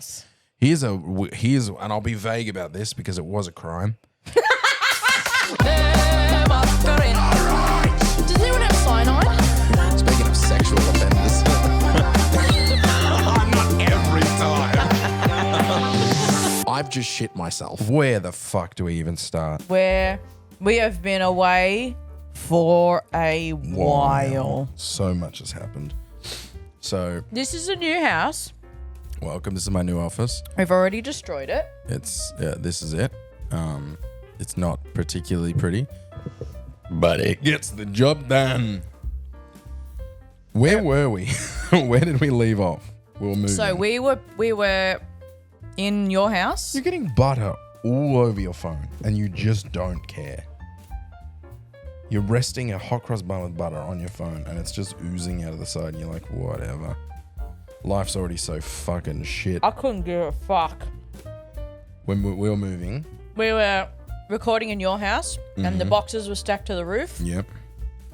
house. Here's and I'll be vague about this because it was a crime. Does anyone have cyanide? Speaking of sexual offenders. Not every time. I've just shit myself. Where the fuck do we even start? Where we have been away for a while. So much has happened. So This is a new house. welcome. This is my new office. We've already destroyed it. This is it. It's not particularly pretty, but it gets the job done. Where were we? Where did we leave off? We were moving. So we were in your house. You're getting butter all over your phone, and you just don't care. You're resting a hot cross bun with butter on your phone, and it's just oozing out of the side, and you're like, whatever. Life's already so fucking shit. I couldn't give a fuck. When we were moving. We were recording in your house, and the boxes were stacked to the roof, Yep.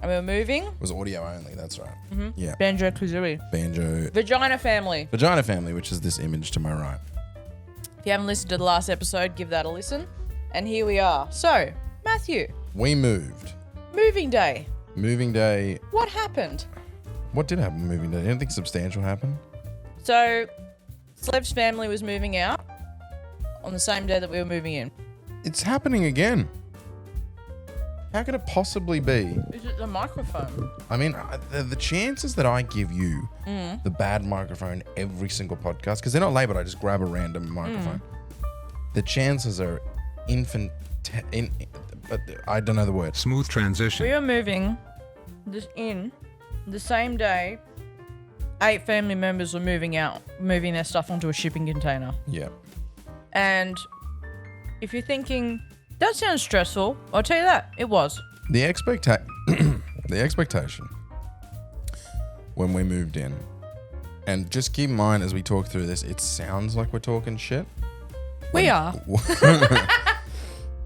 and we were moving. It was audio only, that's right. Yeah. Banjo Kazooie. Banjo. Vagina Family. Vagina Family, which is this image to my right. If you haven't listened to the last episode, give that a listen. And here we are. So, Matthew, We moved. moving day. Moving day. What happened? What did happen moving day? Anything substantial happen? So, Slev's family was moving out on the same day that we were moving in. It's happening again. How could it possibly be? Is it the microphone? I mean, the chances that I give you the bad microphone every single podcast, because they're not labeled, I just grab a random microphone. The chances are but I don't know the word. Smooth transition. We were moving in the same day. 8 family members were moving their stuff onto a shipping container. Yeah. And if you're thinking, that sounds stressful, I'll tell you that, it was. The expectation when we moved in, and just keep in mind as we talk through this, it sounds like we're talking shit. We are.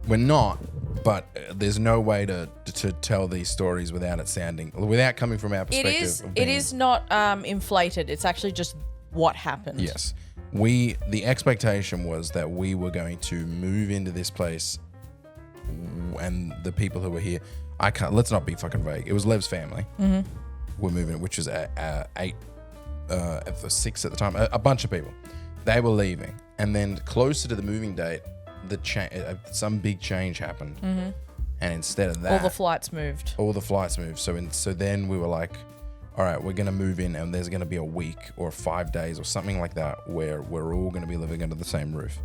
We're not, but there's no way to tell these stories without coming from our perspective. It is not inflated. It's actually just what happened. Yes. The expectation was that we were going to move into this place, and the people who were here, let's not be fucking vague. It was Lev's family. We're moving, which was 6 at the time, a bunch of people. They were leaving, and then closer to the moving date, some big change happened, and instead of that, all the flights moved. So then we were like, all right, we're going to move in, and there's going to be a week or 5 days or something like that where we're all going to be living under the same roof.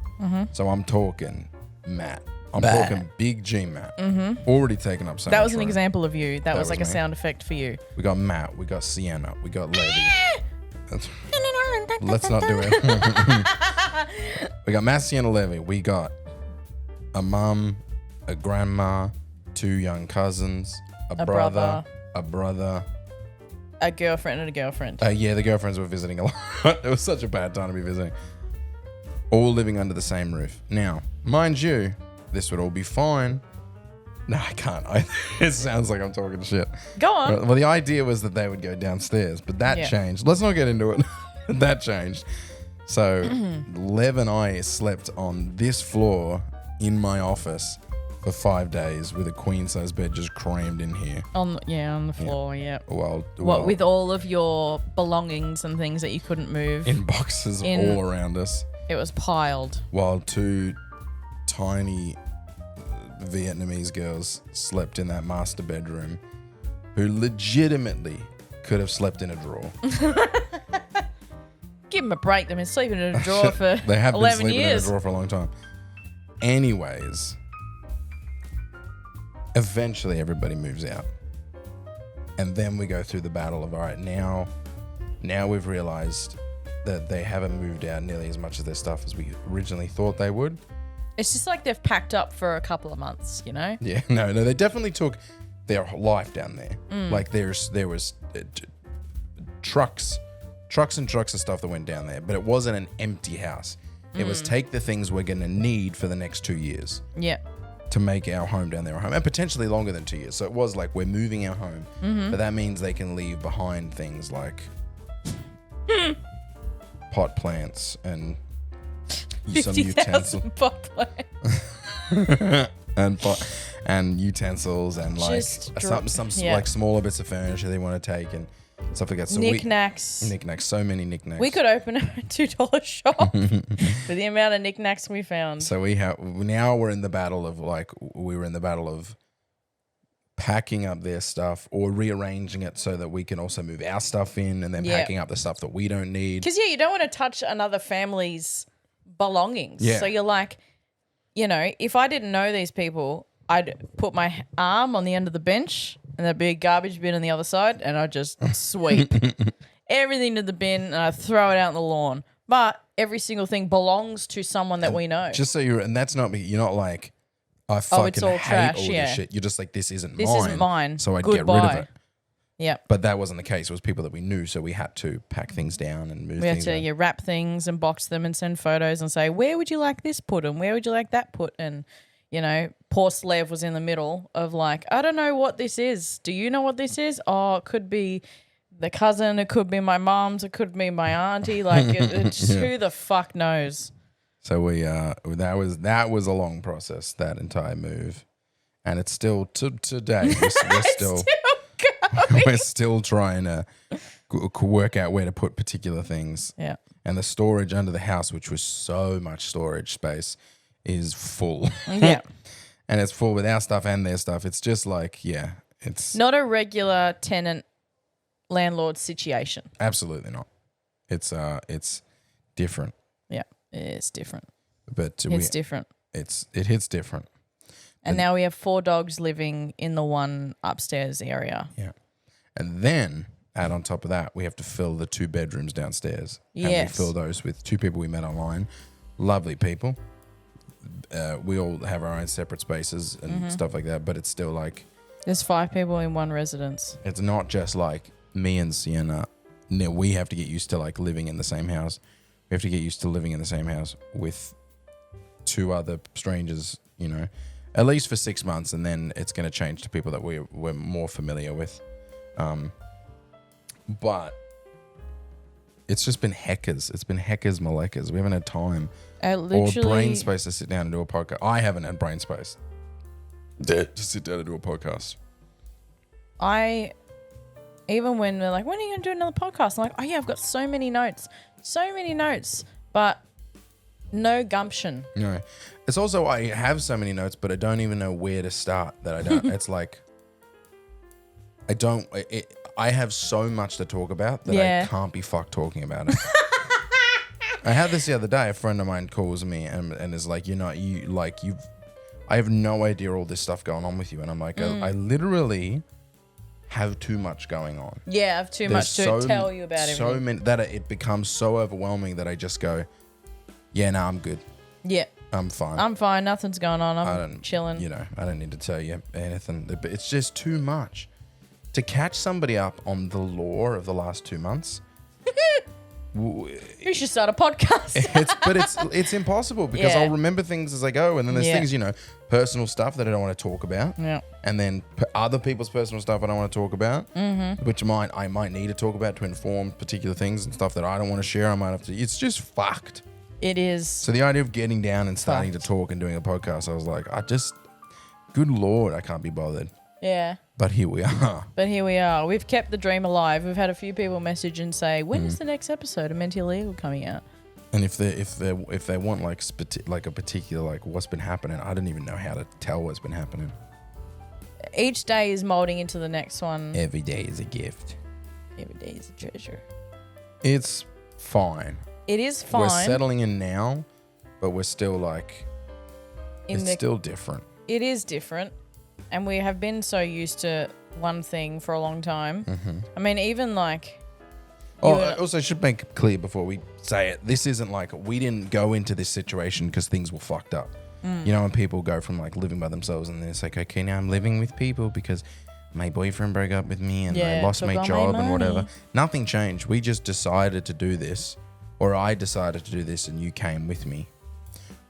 So I'm talking Matt. I'm talking big GMat. Already taken up so That much was an room. example of you. That was like a me. sound effect for you. We got Matt. We got Sienna. We got Levy. Let's not do it. We got Matt, Sienna, Levy. We got a mum, a grandma, 2 young cousins, a brother, a girlfriend and a girlfriend. Yeah, the girlfriends were visiting a lot. It was such a bad time to be visiting. All living under the same roof. Now, mind you, this would all be fine. No, I can't. It sounds like I'm talking shit. Go on. Well, the idea was that they would go downstairs, but that changed. Let's not get into it. That changed. So, Lev and I slept on this floor in my office for 5 days with a queen-size bed just crammed in here. On the floor, yeah. Well, What with all of your belongings and things that you couldn't move? in boxes all around us. It was piled. While 2 tiny Vietnamese girls slept in that master bedroom, who legitimately could have slept in a drawer. Give them a break. They've been sleeping in a drawer for They have been 11 sleeping years. in a drawer for a long time. Anyways, eventually everybody moves out. And then we go through the battle of, all right, now we've realized that they haven't moved out nearly as much of their stuff as we originally thought they would. It's just like they've packed up for a couple of months, you know? Yeah, no, they definitely took their life down there. Like there was trucks and trucks of stuff that went down there, but it wasn't an empty house. It was take the things we're going to need for the next 2 years Yeah. to make our home down there a home, and potentially longer than 2 years. So it was like we're moving our home, but that means they can leave behind things like pot plants and some utensils 50,000 pot plant. and utensils and like some like smaller bits of furniture they want to take and stuff like that. So knickknacks. So many knickknacks. We could open a $2 shop for the amount of knickknacks we found. So we're in the battle of packing up their stuff or rearranging it so that we can also move our stuff in and then packing up the stuff that we don't need. Because, you don't want to touch another family's belongings. Yeah. So you're like, if I didn't know these people, I'd put my arm on the end of the bench and there'd be a garbage bin on the other side and I'd just sweep everything to the bin and I'd throw it out on the lawn. But every single thing belongs to someone that we know. Just so and that's not me. You're not like, I fucking all hate trash, all this shit. You're just like, this isn't mine. So I'd get rid of it. Yeah. But that wasn't the case. It was people that we knew, so we had to pack things down and move things. We had to wrap things and box them and send photos and say, where would you like this put and where would you like that put? And, poor Slev was in the middle of like, I don't know what this is. Do you know what this is? Oh, it could be the cousin. It could be my mom's. It could be my auntie. Like, who the fuck knows? So that was a long process, that entire move, and it's still today. We're still trying to work out where to put particular things. Yeah, and the storage under the house, which was so much storage space, is full. Yeah, and it's full with our stuff and their stuff. It's just like it's not a regular tenant landlord situation. Absolutely not. It's different. Yeah. It's different. But it's different. It hits different. And now we have 4 dogs living in the one upstairs area. Yeah. And then add on top of that, we have to fill the 2 bedrooms downstairs. Yes. And we fill those with 2 people we met online. Lovely people. We all have our own separate spaces and stuff like that, but it's still like... There's 5 people in one residence. It's not just like me and Sienna. No, we have to get used to like living in the same house. We have to get used to living in the same house with 2 other strangers, at least for 6 months, and then it's going to change to people that we're more familiar with. But it's just been heckers. It's been heckers maleckers. We haven't had time or brain space to sit down and do a podcast. I haven't had brain space to sit down and do a podcast. Even when they're like, when are you going to do another podcast? I'm like, oh yeah, I've got so many notes, but no gumption. No. It's also, I have so many notes, but I don't even know where to start that I don't. It's like, I have so much to talk about that I can't be fucked talking about it. I had this the other day. A friend of mine calls me and is like, I have no idea all this stuff going on with you. And I'm like, I literally have too much going on. Yeah, I have too much to tell you about everything. So many that it becomes so overwhelming that I just go, I'm good. Yeah. I'm fine. Nothing's going on. I'm chilling. I don't need to tell you anything. But it's just too much. To catch somebody up on the lore of the last 2 months. You should start a podcast. it's impossible because I'll remember things as I go, and then there's things, personal stuff that I don't want to talk about. Yeah. And then other people's personal stuff I don't want to talk about, which I might need to talk about to inform particular things and stuff that I don't want to share. I might have to. It's just fucked. It is. So the idea of getting down and starting to talk and doing a podcast, I was like, good Lord, I can't be bothered. Yeah. But here we are. We've kept the dream alive. We've had a few people message and say, when is the next episode of Mentally Illegal coming out? And if they want like a particular like what's been happening, I don't even know how to tell what's been happening. Each day is molding into the next one. Every day is a gift. Every day is a treasure. It's fine. It is fine. We're settling in now, but we're still like, still different. It is different. And we have been so used to one thing for a long time. Mm-hmm. I mean, even like... I also should make it clear before we say it, this isn't like, we didn't go into this situation because things were fucked up. When people go from like living by themselves and it's like, okay, now I'm living with people because my boyfriend broke up with me and I lost my job and whatever. Nothing changed. We just decided to do this, or I decided to do this and you came with me.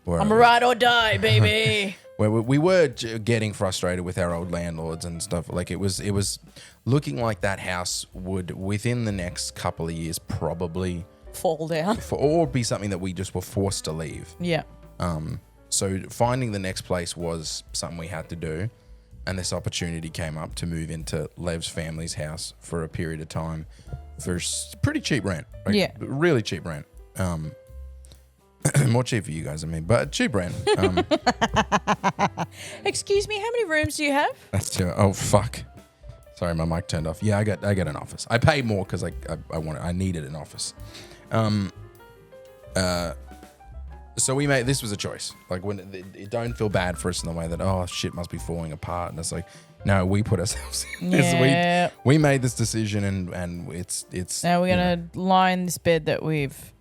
I'm a ride or die, baby. Where we were getting frustrated with our old landlords and stuff. Like it was looking like that house would, within the next couple of years, probably fall down. or be something that we just were forced to leave. Yeah. So finding the next place was something we had to do, and this opportunity came up to move into Lev's family's house for a period of time for pretty cheap rent. Like, Yeah. really cheap rent. More cheap for you guys, I mean, but cheap rent. Excuse me, how many rooms do you have? That's too. Oh fuck! Sorry, my mic turned off. Yeah, I got an office. I paid more because I needed an office. So we made this was a choice. Like when it don't feel bad for us in the way that shit must be falling apart, and it's like no, we put ourselves in this. Yeah. We made this decision, and it's Now we're gonna lie in this bed that we've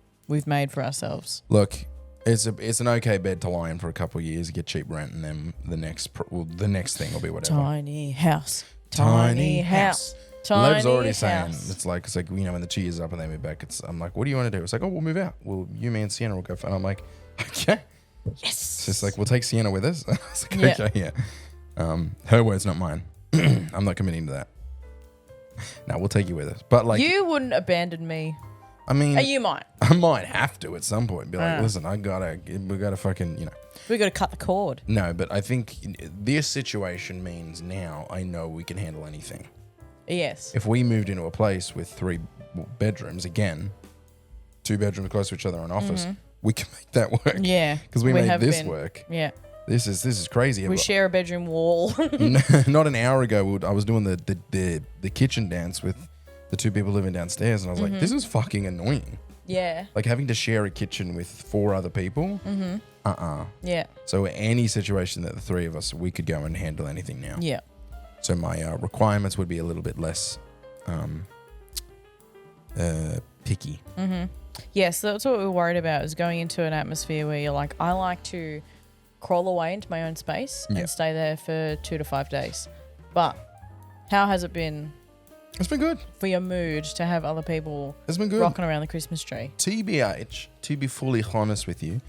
made for ourselves. Look, it's an okay bed to lie in for a couple of years, get cheap rent, and then the next thing will be whatever. Tiny house. Tiny house. Lev's already house. saying it's like when the 2 years up and they move back, I'm like, what do you want to do? It's like, we'll move out. Well, you, me, and Sienna will go. And I'm like, okay. Yes. It's just like we'll take Sienna with us. I was like, okay, yeah. Her words, not mine. I'm not committing to that. No, we'll take you with us. But like, You wouldn't abandon me. I mean, You might. I might have to at some point be like, listen, we gotta fucking, We got to cut the cord. No, but I think this situation means now I know we can handle anything. Yes. If we moved into a place with 3 bedrooms, again, 2 bedrooms close to each other, an office, we can make that work. Yeah. Because we made this work. Yeah. This is crazy. We share a bedroom wall. Not an hour ago, I was doing the kitchen dance with the 2 people living downstairs, and I was like, this is fucking annoying. Yeah. Like having to share a kitchen with 4 other people. Yeah. So any situation that the 3 of us, we could go and handle anything now. Yeah. So my requirements would be a little bit less picky. Yeah, so that's what we're worried about, is going into an atmosphere where you're like, I like to crawl away into my own space and stay there for 2 to 5 days. But how has it been? It's been good. For your mood to have other people It's been good. rocking around the Christmas tree? TBH, to be fully honest with you,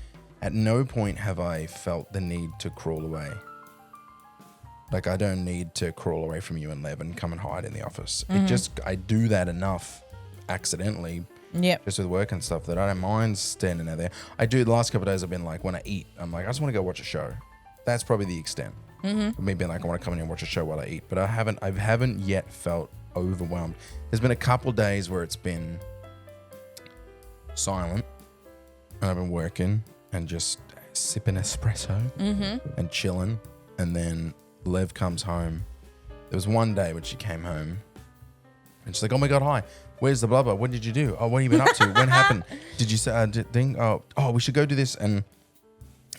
at no point have I felt the need to crawl away. Like, I don't need to crawl away from you and Lev and come and hide in the office. I do that enough accidentally, just with work and stuff, that I don't mind standing there. I do, the last couple of days I've been like, when I eat, I'm like, I just want to go watch a show. That's probably the extent. Of me being like, I want to come in and watch a show while I eat. But I haven't yet felt overwhelmed. There's been a couple days where it's been silent, and I've been working and just sipping espresso and chilling, and then Lev comes home. There was one day when she came home and she's like, oh my God, hi, where's the blah blah? What did you do? Oh, what have you been up to? When happened? Did you say thing? Oh, we should go do this. And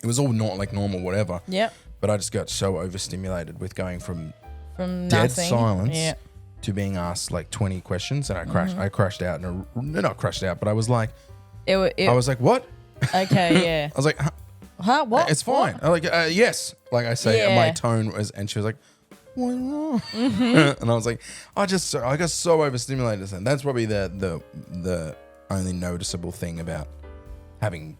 it was all not like normal, whatever. Yep. But I just got so overstimulated with going from From dead nothing. silence to being asked like 20 questions, and I crashed. I crashed out, not crashed out, but I was like, I was like, what? Okay, yeah. I was like, Huh? What? it's fine. What? I'm like, yes. Like I say, Yeah. my tone was, and she was like, what's wrong? And I was like, I got so overstimulated. And that's probably the only noticeable thing about having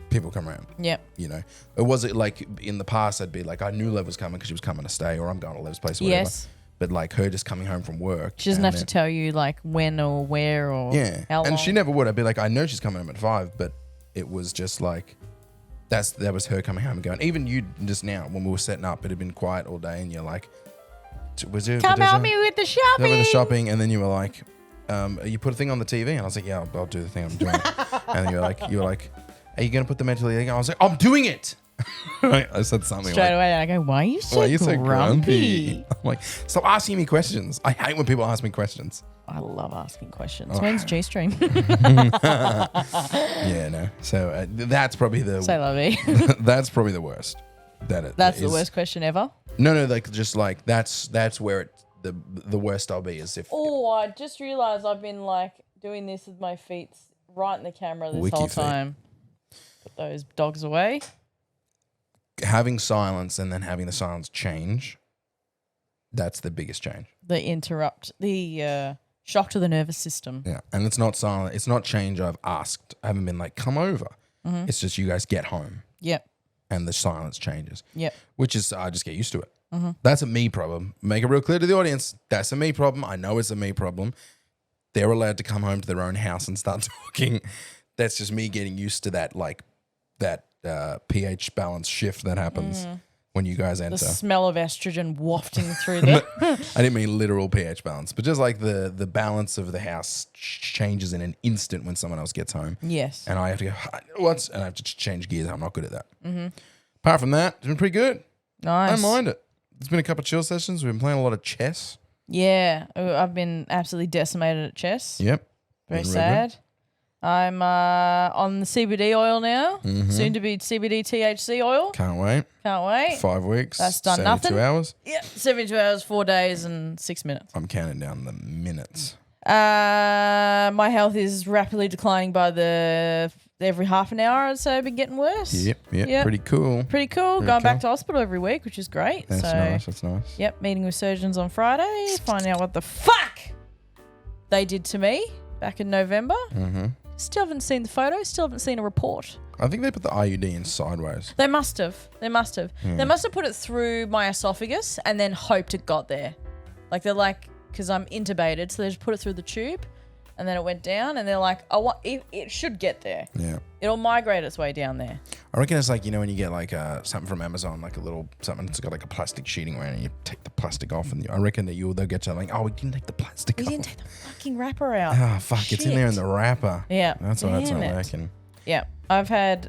people come around. Yep. It wasn't like in the past, I'd be like, I knew Lev was coming because she was coming to stay, or I'm going to Lev's place or whatever. Yes. But like her just coming home from work. She doesn't have to tell you like when or where or how long. And she never would. I'd be like, I know she's coming home at 5, but it was just like, that was her coming home and going. Even you just now, when we were setting up, it had been quiet all day, and you're like, was there Come help me with the shopping. with the shopping? And then you were like, you put a thing on the TV, and I was like, yeah, I'll do the thing I'm doing. And you were like, are you gonna put the mentally thing? I was like, I'm doing it. I said something Straight like, away, and I go, why are you so grumpy? I'm like, stop asking me questions. I hate when people ask me questions. I love asking questions. When's G-Stream? Yeah, no. So that's probably Say lovey. that's probably the worst. That's the worst question ever. No, like just like that's where the worst I'll be is if. Oh, I just realised I've been like doing this with my feet right in the camera this Wiki whole feet. time. Put those dogs away. Having silence and then having the silence change, that's the biggest change. The shock to the nervous system. Yeah, and it's not silent. It's not change I've asked. I haven't been like, come over. It's just you guys get home Yep. and the silence changes. Yep. Which is, I just get used to it. That's a me problem. Make it real clear to the audience. That's a me problem. I know it's a me problem. they're allowed to come home to their own house and start talking. That's just me getting used to that, like that pH balance shift that happens when you guys enter. The smell of estrogen wafting through the... I didn't mean literal pH balance, but just like the balance of the house changes in an instant when someone else gets home. Yes. And I have to go, what? And I have to change gears. I'm not good at that. Apart from that, it's been pretty good. Nice. I don't mind it. There's been a couple of chill sessions. We've been playing a lot of chess. Yeah. I've been absolutely decimated at chess. Yep. Very Been sad. I'm on the CBD oil now. Soon to be CBD THC oil. Can't wait. Can't wait. 5 weeks. That's done 72 nothing. hours. Yeah, 72 hours, 4 days, and 6 minutes. I'm counting down the minutes. My health is rapidly declining by every half an hour or so. Been getting worse. Yep. Pretty cool. Pretty cool. Going back to hospital every week, which is great. That's nice. That's nice. Yep, meeting with surgeons on Friday, finding out what the fuck they did to me back in November. Still haven't seen the photos. Still haven't seen a report. I think they put the IUD in sideways. They must have. They must have put it through my esophagus and then hoped it got there. Like they're like, because I'm intubated, so they just put it through the tube, and then it went down, and they're like, oh, it should get there. Yeah. It'll migrate its way down there. I reckon it's like, you know, when you get like something from Amazon, like a little something that's got like a plastic sheeting around, and you take the plastic off, and I reckon that they'll get you like, oh, we didn't take the plastic off. We didn't take the fucking wrapper out. Oh, fuck, Shit. It's in there in the wrapper. Yeah. That's why that's not working. Yeah. I've had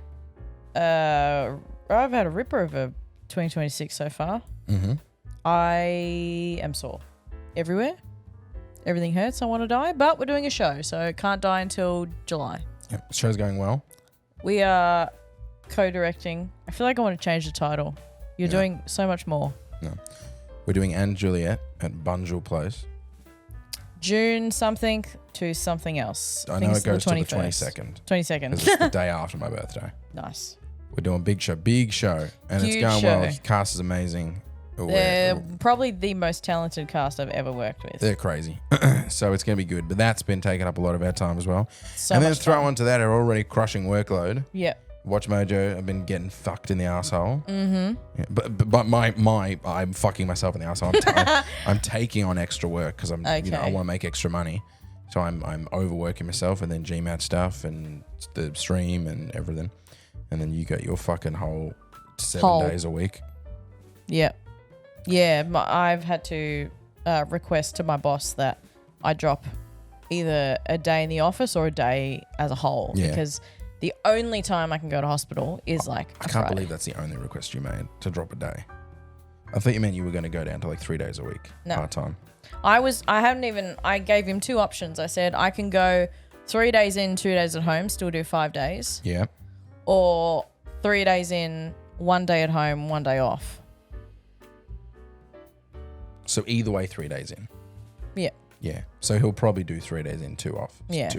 a ripper of a 2026 so far. I am sore everywhere. Everything hurts. I want to die, but we're doing a show, so can't die until July. Yep. The show's going well. We are co-directing. I feel like I want to change the title. You're doing so much more. No. We're doing Anne Juliet at Bunjil Place. June something to something else. I know it goes to the 22nd. 22nd. Because it's the day after my birthday. Nice. We're doing a big show. And Huge it's going show. well. The cast is amazing. They're probably the most talented cast I've ever worked with. They're crazy. So it's going to be good. But that's been taking up a lot of our time as well. So and then much throw fun. onto that our already crushing workload. Yep. Watch Mojo, I've been getting fucked in the asshole. Yeah, but I'm fucking myself in the asshole. I'm taking on extra work because I want to make extra money. So I'm overworking myself, and then GMat stuff and the stream and everything. And then you got your fucking whole 7 days a week. Yep. Yeah, I've had to request to my boss that I drop either a day in the office or a day as a whole because the only time I can go to hospital is like I can't believe that's the only request you made, to drop a day. I thought you meant you were going to go down to like 3 days a week part-time. I gave him two options. I said I can go 3 days in, 2 days at home, still do 5 days. Yeah. Or 3 days in, 1 day at home, 1 day off. So either way, 3 days in. Yeah. Yeah. So he'll probably do 3 days in, 2 off. Yeah.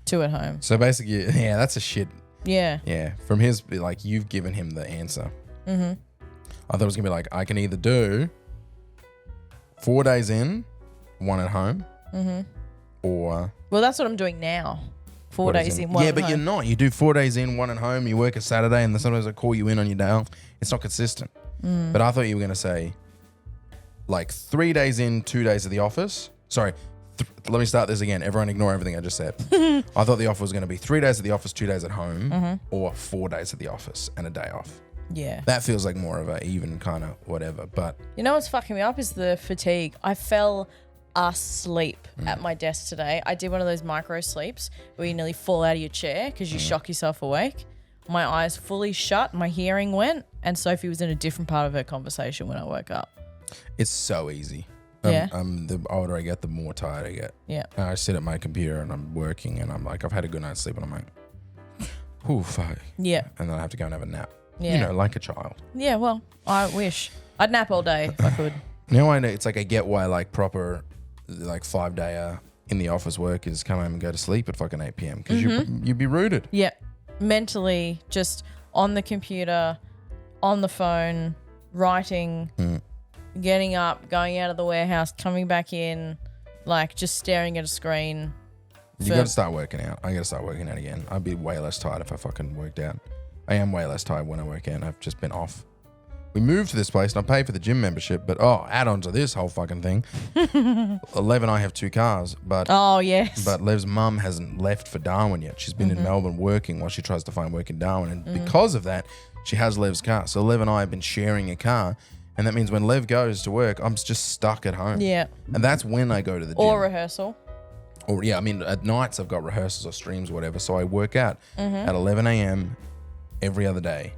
2 at home. So basically, yeah, that's a shit. Yeah. Yeah. From his, like, you've given him the answer. I thought it was going to be like, I can either do 4 days in, 1 at home, or... Well, that's what I'm doing now. 4 days in, 1 at home. Yeah, but you're not. You do 4 days in, 1 at home, you work a Saturday, and then sometimes I call you in on your day off. It's not consistent. But I thought you were going to say, like, 3 days in, 2 days at the office. Sorry, let me start this again. Everyone ignore everything I just said. I thought the offer was going to be 3 days at the office, 2 days at home, or 4 days at the office and a day off. Yeah. That feels like more of a even kind of whatever. But you know what's fucking me up is the fatigue. I fell asleep at my desk today. I did one of those micro sleeps where you nearly fall out of your chair because you shock yourself awake. My eyes fully shut, my hearing went, and Sophie was in a different part of her conversation when I woke up. it's so easy. Yeah. The older I get, the more tired I get. Yeah. I sit at my computer and I'm working and I'm like, I've had a good night's sleep and I'm like, ooh, fuck. Yeah. And then I have to go and have a nap. Yeah. You know, like a child. Yeah, well, I wish. I'd nap all day if I could. Now I know it's like I get why like proper like 5 day in the office work is come home and go to sleep at fucking 8 p.m. because you'd be rooted. Yeah. Mentally, just on the computer, on the phone, writing, getting up, going out of the warehouse, coming back in, like just staring at a screen. You got to start working out. I got to start working out again. I'd be way less tired if I fucking worked out. I am way less tired when I work out. I've just been off we moved to this place and I paid for the gym membership, but add on to this whole fucking thing. Lev and I have 2 cars, but Oh, yes. but Lev's mum hasn't left for Darwin yet. She's been in Melbourne working while she tries to find work in Darwin, and because of that, she has Lev's car. So Lev and I have been sharing a car, and that means when Lev goes to work, I'm just stuck at home. Yeah. And that's when I go to the gym. Or rehearsal. Or yeah, I mean, at nights I've got rehearsals or streams or whatever, so I work out at 11 a.m. every other day.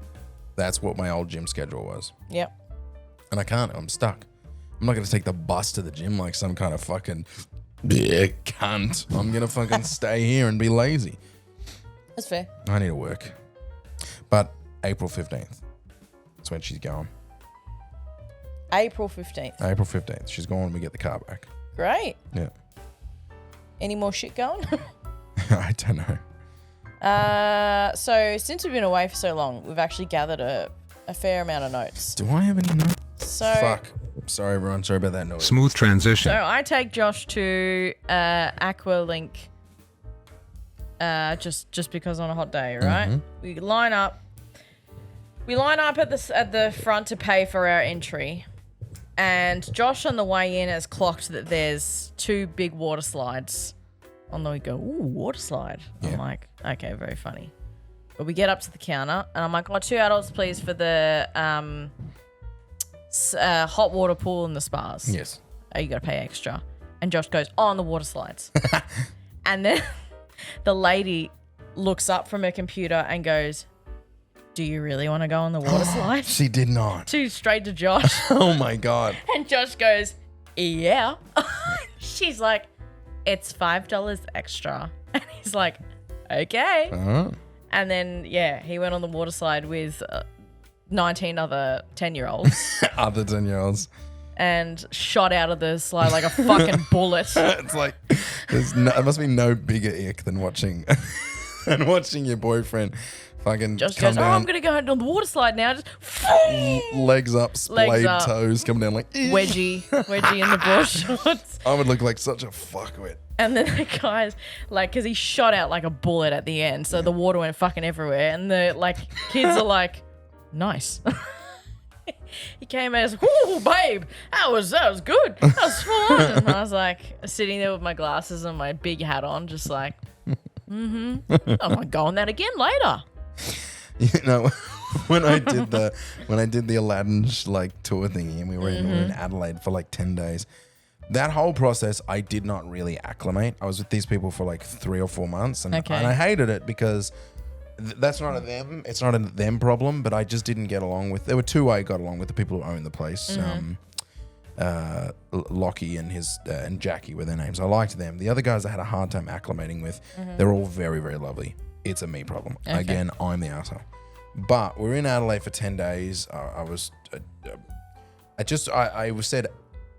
That's what my old gym schedule was. Yep. And I can't. I'm stuck. I'm not going to take the bus to the gym like some kind of fucking cunt. I'm going to fucking stay here and be lazy. That's fair. I need to work. But April 15th. That's when she's going. April 15th. April 15th. She's going when we get the car back. Great. Yeah. Any more shit going? I don't know. So since we've been away for so long, we've actually gathered a fair amount of notes. Do I have any notes? So Fuck. Sorry, everyone. Sorry about that noise. Smooth transition. So I take Josh to Aqualink just because on a hot day, right? We line up at the front to pay for our entry. And Josh on the way in has clocked that there's 2 big water slides. And then we go, ooh, water slide. Yeah. I'm like, okay, very funny. But we get up to the counter and I'm like, 2 adults, please, for the hot water pool and the spas. Yes. Oh, you got to pay extra. And Josh goes, on the water slides. And then the lady looks up from her computer and goes, do you really want to go on the water slide? She did not. Straight to Josh. Oh my God. And Josh goes, yeah. She's like, it's $5 extra. And he's like, okay. Uh-huh. And then, yeah, he went on the water slide with 19 other 10-year-olds Other 10-year-olds. and shot out of the slide like a fucking bullet. It's like, there must be no bigger ick than watching your boyfriend fucking Just come goes, down, I'm going to go on the water slide now. Just legs up, splayed up. toes, come down like, wedgie in the board shorts. I would look like such a fuckwit. And then the guy's like, because he shot out like a bullet at the end, so the water went fucking everywhere. And the kids are like, nice. He came and was, "Ooh, babe, that was good. That was fun." And I was like sitting there with my glasses and my big hat on, just like, I'm gonna go on that again later. You know, when I did the Aladdin tour thingy, and we were in Adelaide for 10 days. That whole process, I did not really acclimate. I was with these people for 3 or 4 months, and I hated it because that's not a them. It's not a them problem, but I just didn't get along with. There were 2 I got along with, the people who own the place. Lockie and Jackie were their names. I liked them. The other guys I had a hard time acclimating with. They're all very, very lovely. It's a me problem. Okay. Again, I'm the asshole. But we're in Adelaide for 10 days. I said,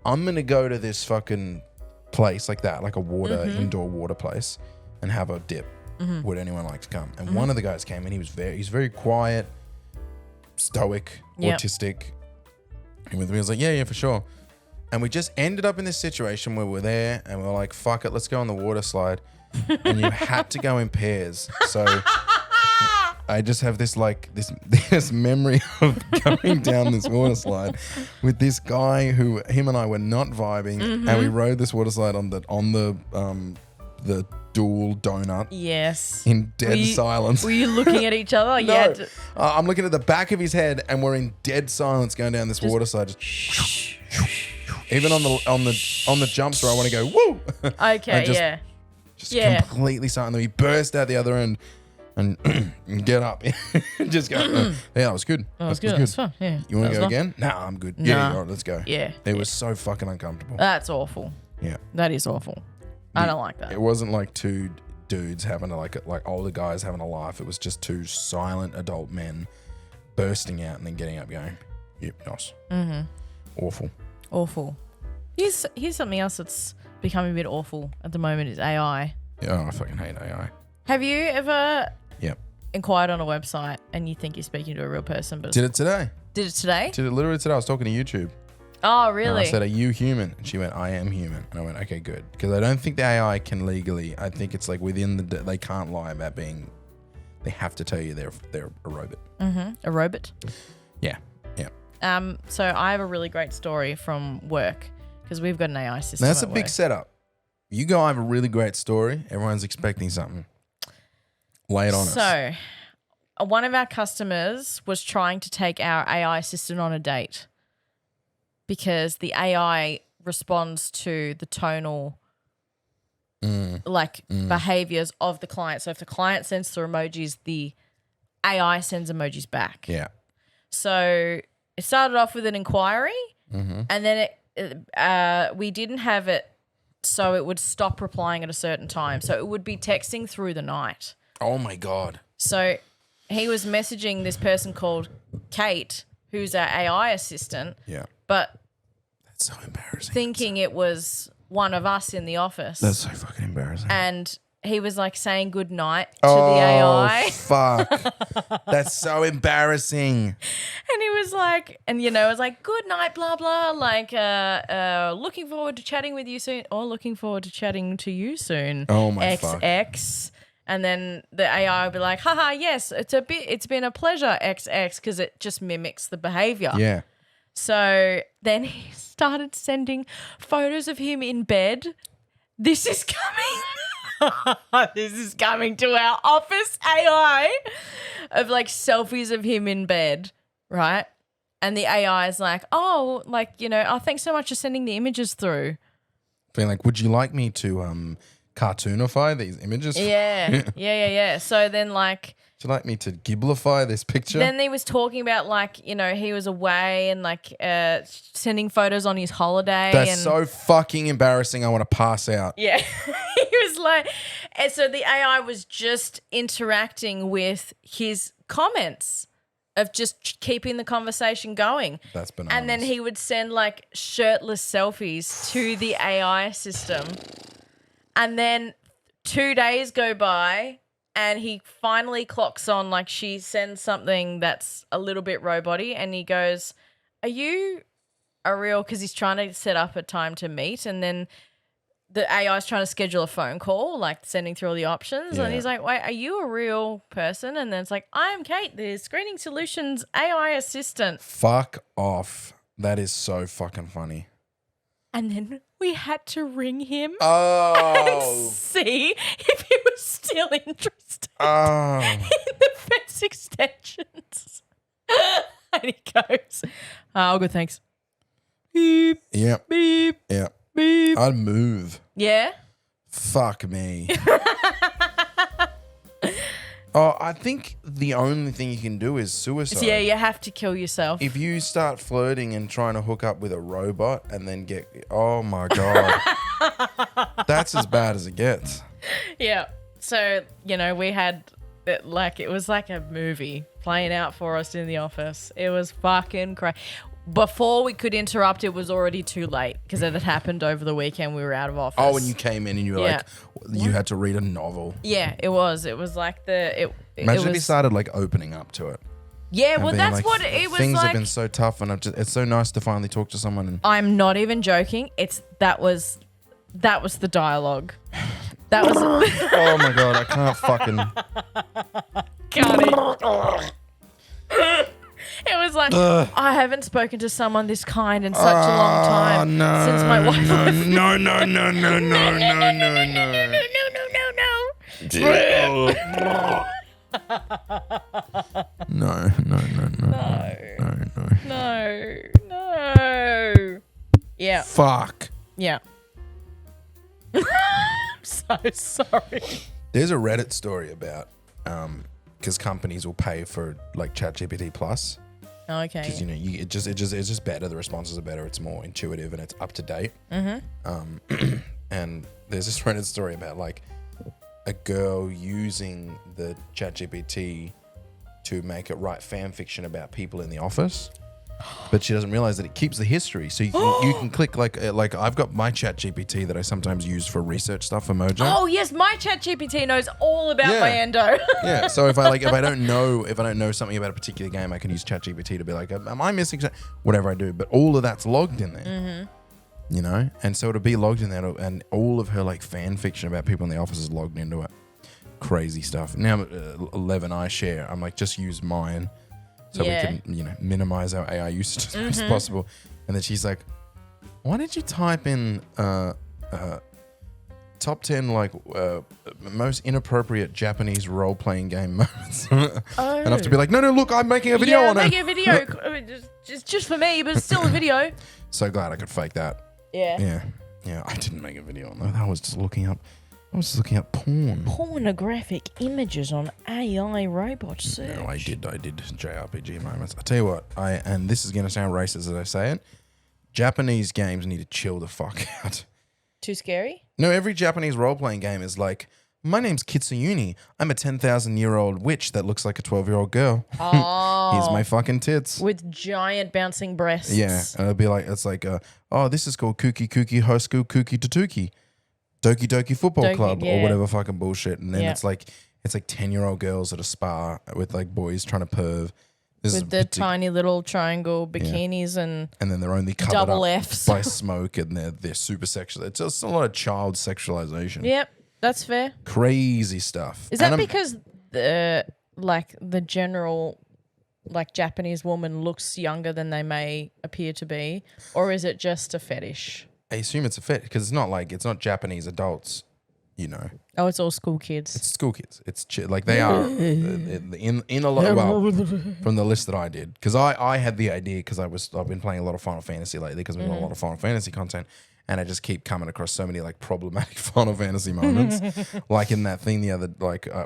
I'm going to go to this fucking place like that, like a indoor water place, and have a dip. Would anyone like to come? And one of the guys came in. He's very quiet, stoic, autistic. And with me, I was like, yeah, for sure. And we just ended up in this situation where we're there and we're like, fuck it, let's go on the water slide. And you had to go in pairs. So I just have this this memory of going down this water slide with this guy who him and I were not vibing, and we rode this water slide on the dual donut. Yes. In dead silence. Were you looking at each other? No. Yeah. I'm looking at the back of his head, and we're in dead silence going down this water slide. Even on the jumps where I want to go woo. Okay. Just completely silent. And then we burst out the other end and get up. Just go. Yeah, that was good. That was good. That was fun. Yeah. You want to go again? Nah, I'm good. Yeah, all right, let's go. Yeah. It was so fucking uncomfortable. That's awful. Yeah. That is awful. I don't like that. It wasn't like 2 dudes having like older guys having a laugh. It was just 2 silent adult men bursting out and then getting up going, yep, nice. Awful. Here's something else that's becoming a bit awful at the moment is AI. Yeah, I fucking hate AI. Have you ever Yep. inquired on a website and you think you're speaking to a real person, but Did it today. Did it today? Did it literally today. I was talking to YouTube. Oh, And really? I said, are you human? And she went, I am human. And I went, okay, good. Because I don't think the AI can legally, I think it's within they can't lie about being, they have to tell you they're a robot. A robot? Yeah. So I have a really great story from work because we've got an AI system. Now, that's a at big work. setup. You go, I have a really great story. Everyone's expecting something. Lay it on us. So, one of our customers was trying to take our AI assistant on a date because the AI responds to the tonal behaviors of the client. So if the client sends through emojis, the AI sends emojis back. Yeah. So it started off with an inquiry, and then we didn't have it so it would stop replying at a certain time. So it would be texting through the night. Oh, my God. So he was messaging this person called Kate, who's our AI assistant, Yeah. but That's so embarrassing. thinking it was one of us in the office. That's so fucking embarrassing. And he was like saying good night to the AI. Oh, fuck. That's so embarrassing. And he was like, and it was like, good night, blah, blah. Like, looking forward to chatting with you soon. Or looking forward to chatting to you soon. Oh, my fuck. XX. And then the AI would be like, haha, yes, it's been a pleasure, XX, because it just mimics the behavior. Yeah. So then he started sending photos of him in bed. This is coming. This is coming to our office AI of like selfies of him in bed, right? And the AI is like, oh, thanks so much for sending the images through. Being like, would you like me to cartoonify these images? Yeah. So then Would you like me to giblify this picture? Then he was talking about he was away and sending photos on his holiday. That's so fucking embarrassing. I want to pass out. Yeah. He was like, and so the AI was just interacting with his comments of just keeping the conversation going. That's bananas. And then he would send like shirtless selfies to the AI system. And then 2 days go by and he finally clocks on, like she sends something that's a little bit robot-y and he goes, are you a real, because he's trying to set up a time to meet, and then the AI is trying to schedule a phone call, like sending through all the options. Yeah. And he's like, wait, are you a real person? And then it's like, I am Kate, the Screening Solutions AI assistant. Fuck off. That is so fucking funny. And then we had to ring him and Oh. see if he was still interested Oh. in the fence extensions. And he goes, oh, good, thanks. Beep, Yep. beep, Yep. beep. I'd move. Yeah? Fuck me. Oh, I think the only thing you can do is suicide. So yeah, you have to kill yourself. If you start flirting and trying to hook up with a robot and then oh my God. That's as bad as it gets. Yeah. So, we had it was like a movie playing out for us in the office. It was fucking crazy. Before we could interrupt, it was already too late because it had happened over the weekend. We were out of office. Oh, and you came in and you were Yeah. like, you had to read a novel. Yeah, it was. It was like Imagine it if you was, started like opening up to it. yeah, and well, being that's like, what it was Things like. have been so tough, and it's so nice to finally talk to someone. And I'm not even joking. That was the dialogue. That was oh my God, I can't fucking. Got it. It was like, I haven't spoken to someone this kind in such a long time since my wife left. No, no, no, no, no, no, no, no, no. No. Yeah. Fuck. Yeah. I'm so sorry. There's a Reddit story about because companies will pay for like ChatGPT Plus. Okay. Because it's just better. The responses are better. It's more intuitive and it's up to date. Mm-hmm. And there's this Reddit story about like a girl using the ChatGPT to make it write fan fiction about people in the office, but she doesn't realize that it keeps the history. So you can click like I've got my ChatGPT that I sometimes use for research stuff for Mojo. Oh yes, my ChatGPT knows all about my endo. Yeah. So if I don't know something about a particular game, I can use ChatGPT to be like, am I missing whatever I do? But all of that's logged in there. Mm-hmm. And so it'll be logged in there, and all of her like fan fiction about people in the office is logged into it. Crazy stuff. Now 11 I share. I'm like, just use mine so Yeah. we can, minimize our AI usage as much as possible. And then she's like, why did you type in top 10 most inappropriate Japanese role-playing game moments? And I have to be like, no, look, I'm making a video on it. making a video. I mean, just for me, but it's still a video. So glad I could fake that. Yeah. Yeah, I didn't make a video on that. I was just looking up porn. Pornographic images on AI robot search. No, I did JRPG moments. I tell you what, and this is going to sound racist as I say it, Japanese games need to chill the fuck out. Too scary? No, every Japanese role-playing game is like, my name's Kitsuyuni. I'm a 10,000-year-old witch that looks like a 12-year-old girl. Oh. Here's my fucking tits. With giant bouncing breasts. Yeah, and it'll be like, it's like, this is called Kuki Kuki High School Kuki Tutuki. Doki Doki Football Club or whatever fucking bullshit. And then it's like 10-year-old girls at a spa with like boys trying to perv. With the tiny little triangle bikinis and then they're only covered double up Fs by smoke and they're super sexual. It's just a lot of child sexualization. Yep, that's fair. Crazy stuff. Is that because the general Japanese woman looks younger than they may appear to be, or is it just a fetish? I assume it's a fit because it's not Japanese adults, Oh, it's all school kids. It's school kids. It's they are in a lot. Well, from the list that I did, because I had the idea because I've been playing a lot of Final Fantasy lately because we've got a lot of Final Fantasy content, and I just keep coming across so many problematic Final Fantasy moments, like in that thing the other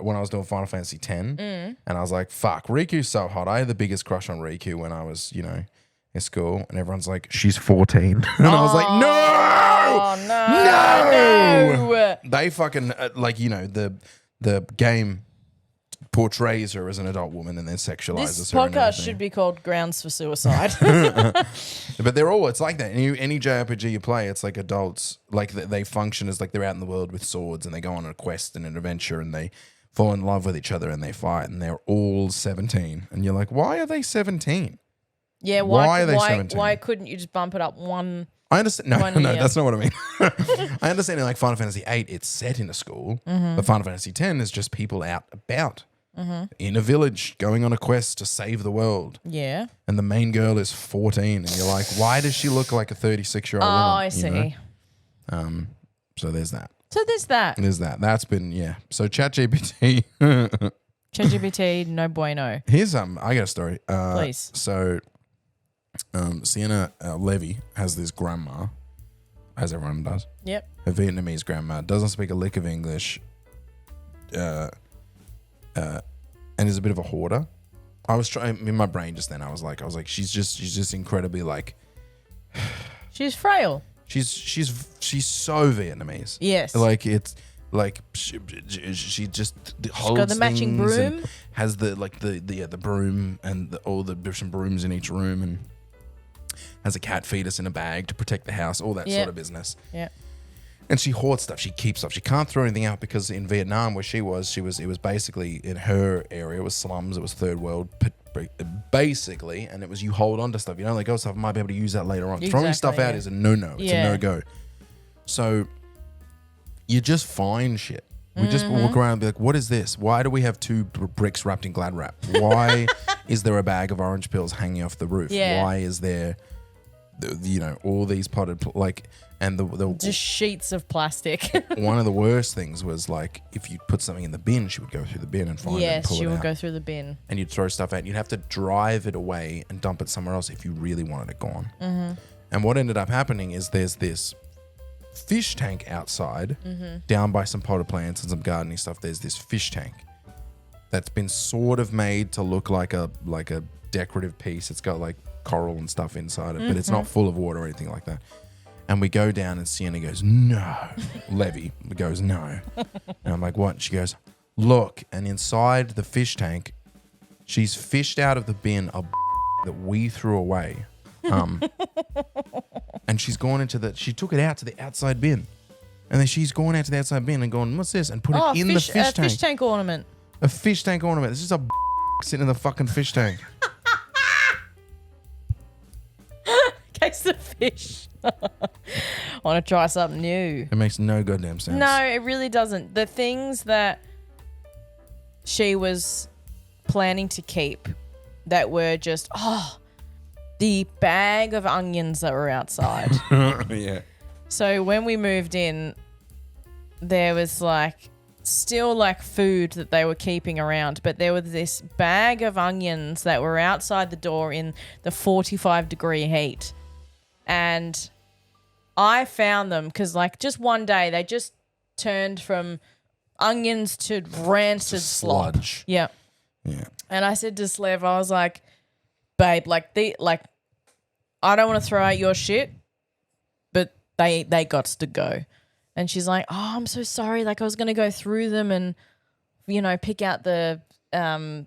when I was doing Final Fantasy X, and I was like, fuck, Riku's so hot. I had the biggest crush on Riku when I was in school, and everyone's like, she's 14, and I was like, no. They fucking the game portrays her as an adult woman and then sexualizes This her. podcast should be called Grounds for Suicide. But it's like that. Any JRPG you play, it's like adults, they function as they're out in the world with swords and they go on a quest and an adventure and they fall in love with each other and they fight and they're all 17. And you're like, why are they 17? Yeah, why are they 17? Why couldn't you just bump it up one? I understand. No, year. that's not what I mean. I understand in Final Fantasy VIII, it's set in a school, but Final Fantasy X is just people out about in a village going on a quest to save the world. Yeah. And the main girl is 14, and you're like, why does she look like a 36-year-old woman? Oh, I see. So there's that. That's been, So ChatGPT. ChatGPT, no bueno. Here's I got a story. Please. So Sienna Levy has this grandma, as everyone does. Yep. Her Vietnamese grandma doesn't speak a lick of English, and is a bit of a hoarder. I was trying in my brain just then. I was like, she's just incredibly she's frail. She's so Vietnamese. Yes. She just holds got the matching things and broom. has the broom and all the different brooms in each room and has a cat fetus in a bag to protect the house, all that sort of business. Yeah. And she hoards stuff. She keeps stuff. She can't throw anything out because in Vietnam where it was basically in her area, it was slums, it was third world, basically, and it was you hold on to stuff. You don't let go of stuff. I might be able to use that later on. Throwing stuff out is a no-no. It's a no-go. So you just find shit. We just walk around and be like, what is this? Why do we have 2 bricks wrapped in Glad wrap? Why is there a bag of orange pills hanging off the roof? Yeah. Why is there, all these potted, the Just sheets of plastic. one of the worst things was if you put something in the bin, she would go through the bin and find it and pull it out. Yes, she would go through the bin. And you'd throw stuff out. You'd have to drive it away and dump it somewhere else if you really wanted it gone. Mm-hmm. And what ended up happening is there's this fish tank outside, down by some potted plants and some gardening stuff. There's this fish tank that's been sort of made to look like a decorative piece. It's got coral and stuff inside it, but it's not full of water or anything like that. And we go down and Sienna goes, no. Levy goes, no. And I'm like, what? And she goes, look. And inside the fish tank, she's fished out of the bin a that we threw away. And she's gone she took it out to the outside bin. And then she's gone out to the outside bin and gone, what's this? And put it in the fish tank. Fish tank ornament. A fish tank ornament. This is a sitting in the fucking fish tank. Case of fish. Want to try something new. It makes no goddamn sense. No, it really doesn't. The things that she was planning to keep that were just, the bag of onions that were outside. Yeah. So when we moved in, there was like still like food that they were keeping around, but there was this bag of onions that were outside the door in the 45-degree heat. And I found them because like just one day they just turned from onions to rancid slop. Sludge. Yeah. Yeah. And I said to Slev, I was like, babe, I don't want to throw out your shit, but they got to go. And she's like, oh, I'm so sorry. Like I was going to go through them and, pick out the, the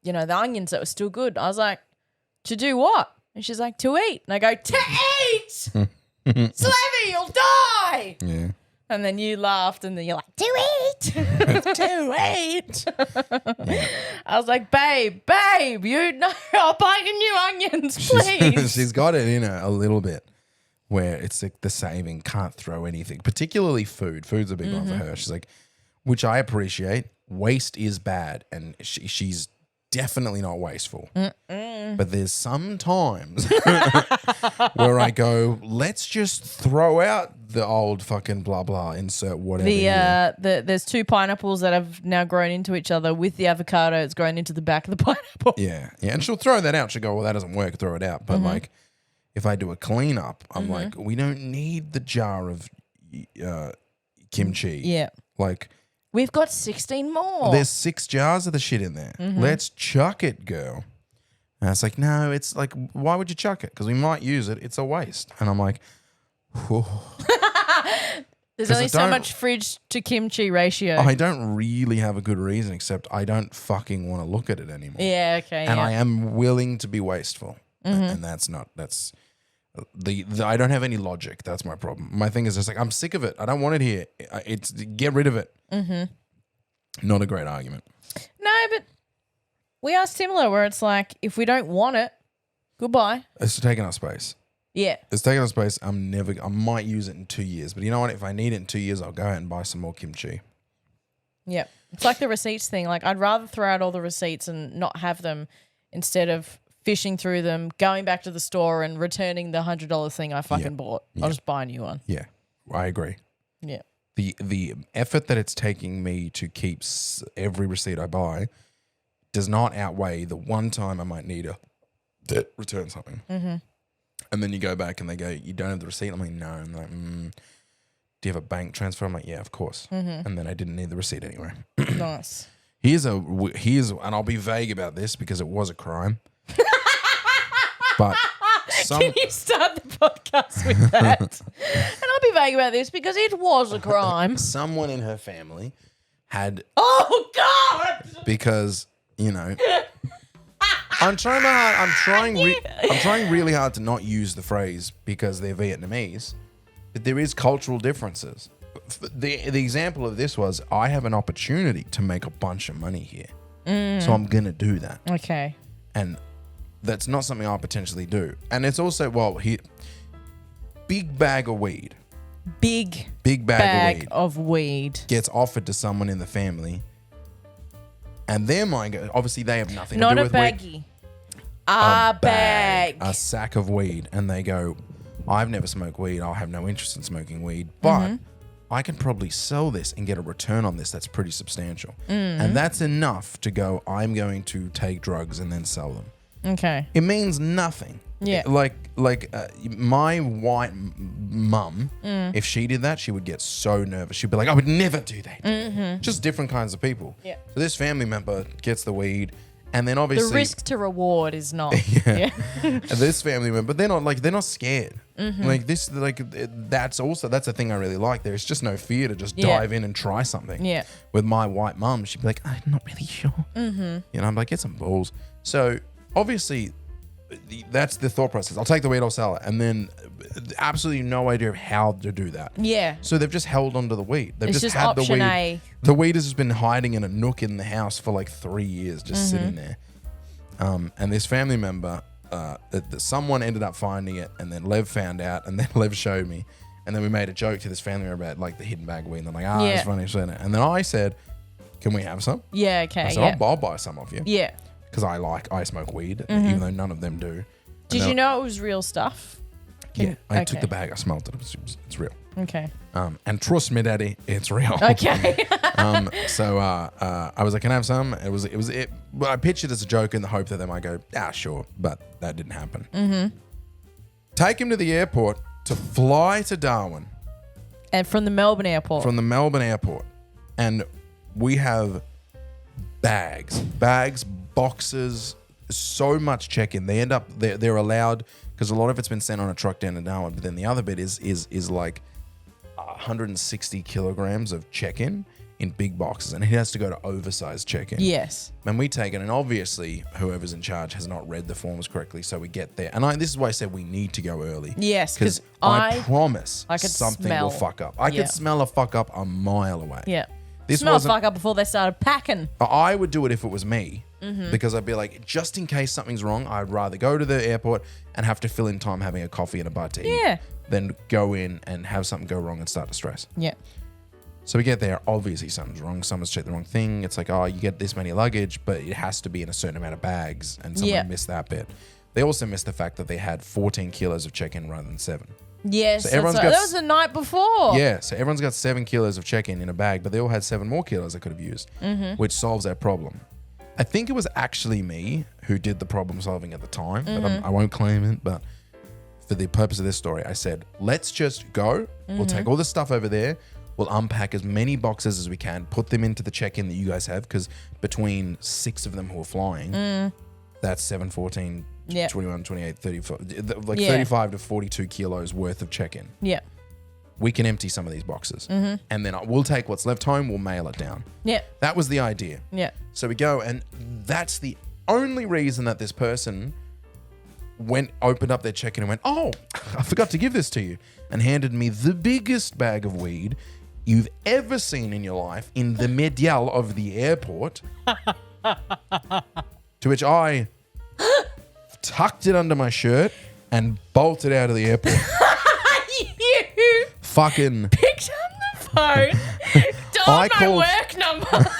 onions that were still good. I was like, to do what? And she's like, to eat. And I go, to eat! Slevy, you'll die! Yeah. And then you laughed and then you're like, to eat! To eat! Yeah. I was like, babe, I'll buy you new onions, please. She's got it in her a little bit where it's like the saving, can't throw anything, particularly food. Food's a big one for her. She's like, which I appreciate. Waste is bad, and she's definitely not wasteful. But there's some times where I go, let's just throw out the old fucking blah blah, insert whatever. There's 2 pineapples that have now grown into each other with the avocado. It's grown into the back of the pineapple. Yeah, and she'll throw that out. She'll go, well, that doesn't work. Throw it out. But like, if I do a cleanup, I'm like, we don't need the jar of kimchi. Yeah. Like, we've got 16 more. there's 6 jars of the shit in there. Let's chuck it, girl. And it's like, no, it's like, why would you chuck it? Because we might use it. It's a waste. And I'm like, whew. There's 'Cause only I so don't- much fridge to kimchi ratio. I don't really have a good reason, except I don't fucking want to look at it anymore. Yeah, okay. And yeah. I am willing to be wasteful. Mm-hmm. And that's the I don't have any logic. That's my problem. My thing is just like, I'm sick of it. I don't want it here. It's get rid of it. Not a great argument. No, but we are similar where it's like, if we don't want it, goodbye. It's taking up space. Yeah. It's taking up space. I might use it in 2 years. But you know what? If I need it in 2 years, I'll go out and buy some more kimchi. Yeah. It's like the receipts thing. Like, I'd rather throw out all the receipts and not have them instead of fishing through them, going back to the store and returning the $100 thing I fucking bought. I'll just buy a new one. Yeah, I agree. Yeah. The effort that it's taking me to keep every receipt I buy does not outweigh the one time I might need to return something. And then you go back and they go, you don't have the receipt? I'm like, no. I'm like, do you have a bank transfer? I'm like, yeah, of course. And then I didn't need the receipt anyway. Nice. Here's and I'll be vague about this because it was a crime. But Can you start the podcast with that? And I'll be vague about this because it was a crime. someone in her family had, Oh, God! because, I'm trying really hard to not use the phrase because they're Vietnamese, but there is cultural differences. The example of this was, I have an opportunity to make a bunch of money here. So I'm going to do that. Okay. And that's not something I'll potentially do. And it's also, big bag of weed. Big Big bag of weed. gets offered to someone in the family. And their mind goes, obviously they have nothing Not to do a with weed. baggie. A bag. A sack of weed. And they go, I've never smoked weed. I'll have no interest in smoking weed. But I can probably sell this and get a return on this that's pretty substantial. And that's enough to go, I'm going to take drugs and then sell them. Okay. It means nothing. Yeah. My white mum, if she did that, she would get so nervous. She'd be like, I would never do that. Just different kinds of people. Yeah. So this family member gets the weed, and then obviously The risk to reward is not. yeah. And this family member, they're not scared. That's a thing I really like. There's just no fear to just dive in and try something. Yeah. With my white mum, she'd be like, I'm not really sure. I'm like, get some balls. So obviously, that's the thought process. I'll take the weed, I'll sell it. And then absolutely no idea of how to do that. Yeah. So they've just held onto the weed. They've It's just just had the option weed. A. The weed has just been hiding in a nook in the house for like 3 years, just sitting there. And this family member, that someone ended up finding it, and then Lev found out, and then Lev showed me. And then we made a joke to this family member about like the hidden bag of weed. And they're like, it's funny. And then I said, can we have some? Yeah, okay. I said, I'll buy some off you. Yeah. because I smoke weed, even though none of them do. Did you know it was real stuff? Yeah, I took the bag, I smelled it. It's real. Okay. And trust me, Daddy, it's real. Okay. So I was like, can I have some? Well, I pitched it as a joke in the hope that they might go, sure. But that didn't happen. Mm-hmm. Take him to the airport to fly to Darwin. And from the Melbourne airport. From the Melbourne airport. And we have bags, boxes, so much check-in. They end up, they're allowed, because a lot of it's been sent on a truck down to Darwin, but then the other bit is like 160 kilograms of check-in in big boxes, and it has to go to oversized check-in. Yes. And we take it, and obviously whoever's in charge has not read the forms correctly, so we get there. And this is why I said we need to go early. Yes, because I promise something will fuck up. I could smell a fuck up a mile away. Yeah. This Smell a fuck up before they started packing. I would do it if it was me, because I'd be like, just in case something's wrong, I'd rather go to the airport and have to fill in time having a coffee and a bite to eat than go in and have something go wrong and start to stress. Yeah. So we get there, obviously something's wrong. Someone's checked the wrong thing. It's like, you get this many luggage, but it has to be in a certain amount of bags, and someone missed that bit. They also missed the fact that they had 14 kilos of check-in rather than 7. Yes, that was the night before. Yeah, so everyone's got 7 kilos of check-in in a bag, but they all had 7 more kilos they could have used, which solves our problem. I think it was actually me who did the problem solving at the time, but I won't claim it. But for the purpose of this story, I said, let's just go. We'll take all this stuff over there. We'll unpack as many boxes as we can, put them into the check-in that you guys have, because between 6 of them who are flying, that's 7, 14, 21, 28, 34, 35 to 42 kilos worth of check-in. Yeah. We can empty some of these boxes, and then we'll take what's left home, we'll mail it down. Yeah. That was the idea. Yeah. So we go, and that's the only reason that this person opened up their check-in and went, I forgot to give this to you, and handed me the biggest bag of weed you've ever seen in your life in the medial of the airport. To which I tucked it under my shirt and bolted out of the airport. You fucking picked up the phone, dialed my work number.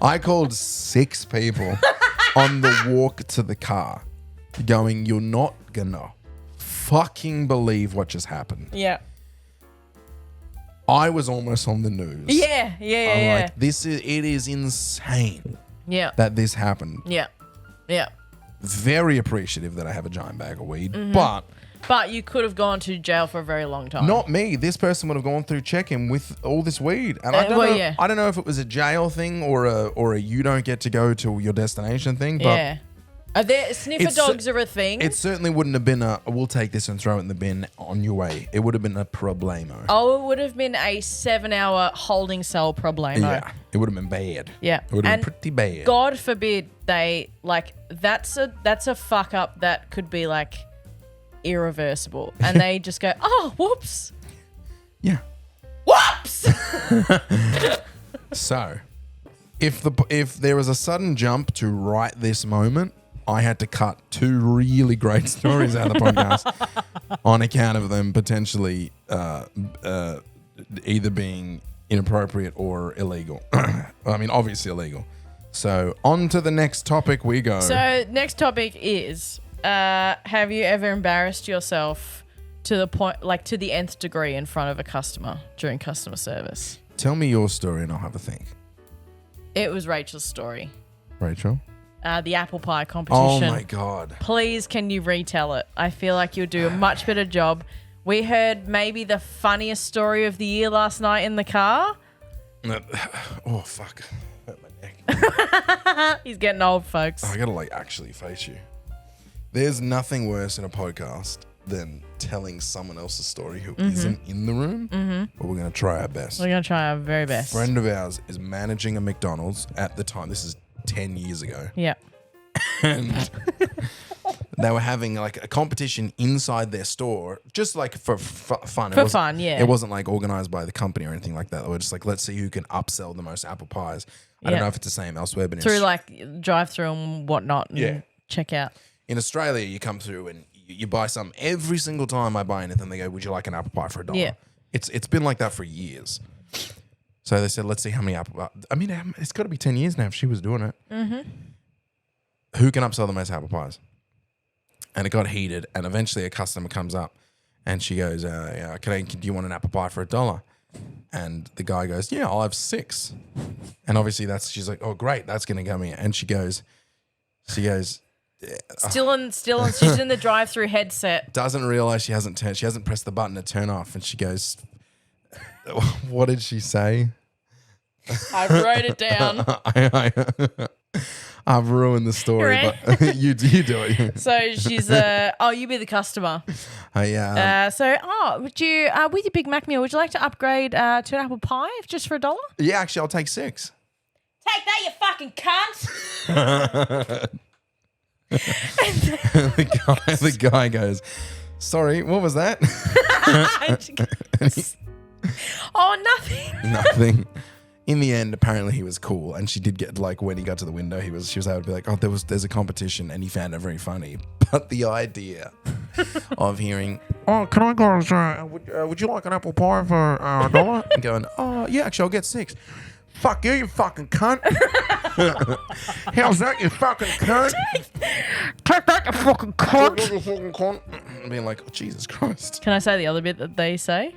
I called 6 people on the walk to the car going, you're not gonna fucking believe what just happened. Yeah. I was almost on the news. Yeah. Like, it is insane. Yeah. That this happened. Yeah. Yeah. Very appreciative that I have a giant bag of weed, but you could have gone to jail for a very long time. Not me. This person would have gone through check-in with all this weed, and I don't know if it was a jail thing or a you don't get to go to your destination thing. But are there sniffer dogs are a thing? It certainly wouldn't have been we'll take this and throw it in the bin on your way. It would have been a problemo. Oh, it would have been a 7-hour holding cell problemo. Yeah, it would have been bad. Yeah, it would have been pretty bad. God forbid they that's a fuck up that could be like irreversible, and they just go, oh, whoops. Yeah. Whoops. So, if there was a sudden jump to right this moment, I had to cut 2 really great stories out of the podcast on account of them potentially either being inappropriate or illegal. I mean, obviously illegal. So on to the next topic we go. So next topic is, have you ever embarrassed yourself to the point, like to the nth degree in front of a customer during customer service? Tell me your story and I'll have a think. It was Rachel's story. Rachel? The apple pie competition. Oh my God. Please, can you retell it? I feel like you'll do a much better job. We heard maybe the funniest story of the year last night in the car. Oh, fuck. Hurt my neck. He's getting old, folks. I gotta actually face you. There's nothing worse in a podcast than telling someone else's story who isn't in the room. But we're gonna try our best. We're gonna try our very best. A friend of ours is managing a McDonald's at the time. This is 10 years ago. Yeah. And they were having a competition inside their store, just for fun. For fun, yeah. It wasn't organized by the company or anything like that. They were just let's see who can upsell the most apple pies. I don't know if it's the same elsewhere, but through drive-through and whatnot and check out. In Australia, you come through and you buy some. Every single time I buy anything, they go, would you like an apple pie for $1? Yeah. It's been like that for years. So they said, let's see how many apple pies. I mean, it's got to be 10 years now if she was doing it. who can upsell the most apple pies? And it got heated, and eventually a customer comes up, and she goes, yeah, do you want an apple pie for $1? And the guy goes, yeah, I'll have 6. And obviously she's like, oh, great, that's going to come in. And she goes, Still in, she's in the drive-through headset. doesn't realize she hasn't pressed the button to turn off. And she goes, what did she say? I wrote it down. I've ruined the story, but you do it. So she's, you be the customer. Would you, with your Big Mac meal, would you like to upgrade to an apple pie just for $1? Yeah, actually, I'll take 6. Take that, you fucking cunt. the guy goes, sorry, what was that? Nothing. Nothing. In the end, apparently he was cool, and she did get, like, when he got to the window, she was able to be like, oh, there's a competition, and he found it very funny. But the idea of hearing, oh, can I go, would you like an apple pie for $1? And going, oh, yeah, actually, I'll get 6. Fuck you fucking cunt. How's that, you fucking cunt? Take that, you fucking cunt. Being like, oh, Jesus Christ. Can I say the other bit that they say?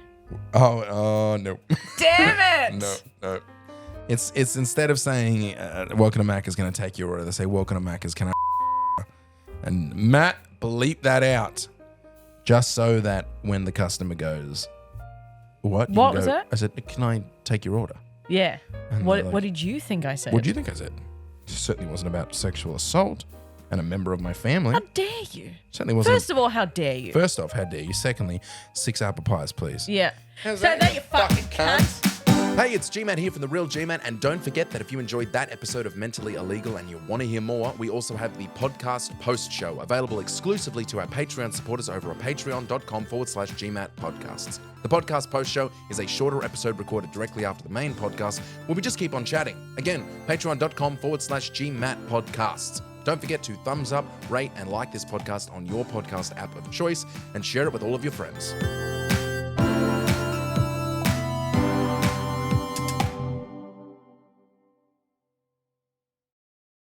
Oh, no. Damn it. No. It's instead of saying, welcome to Mac is going to take your order, they say, welcome to Mac is can I and Matt, bleep that out. Just so that when the customer goes, what? What was that? I said, can I take your order? Yeah. And What did you think I said? What do you think I said? It certainly wasn't about sexual assault and a member of my family. How dare you? Certainly wasn't. First of all, how dare you? First off, how dare you? Secondly, 6 apple pies, please. Yeah. How's Say that, you fucking cunt. Hey, it's GMat here from The Real GMat, and don't forget that if you enjoyed that episode of Mentally Illegal and you want to hear more, we also have the podcast post show available exclusively to our Patreon supporters over at patreon.com/GMat podcasts. The podcast post show is a shorter episode recorded directly after the main podcast where we just keep on chatting. Again, patreon.com/GMat podcasts. Don't forget to thumbs up, rate, and like this podcast on your podcast app of choice and share it with all of your friends.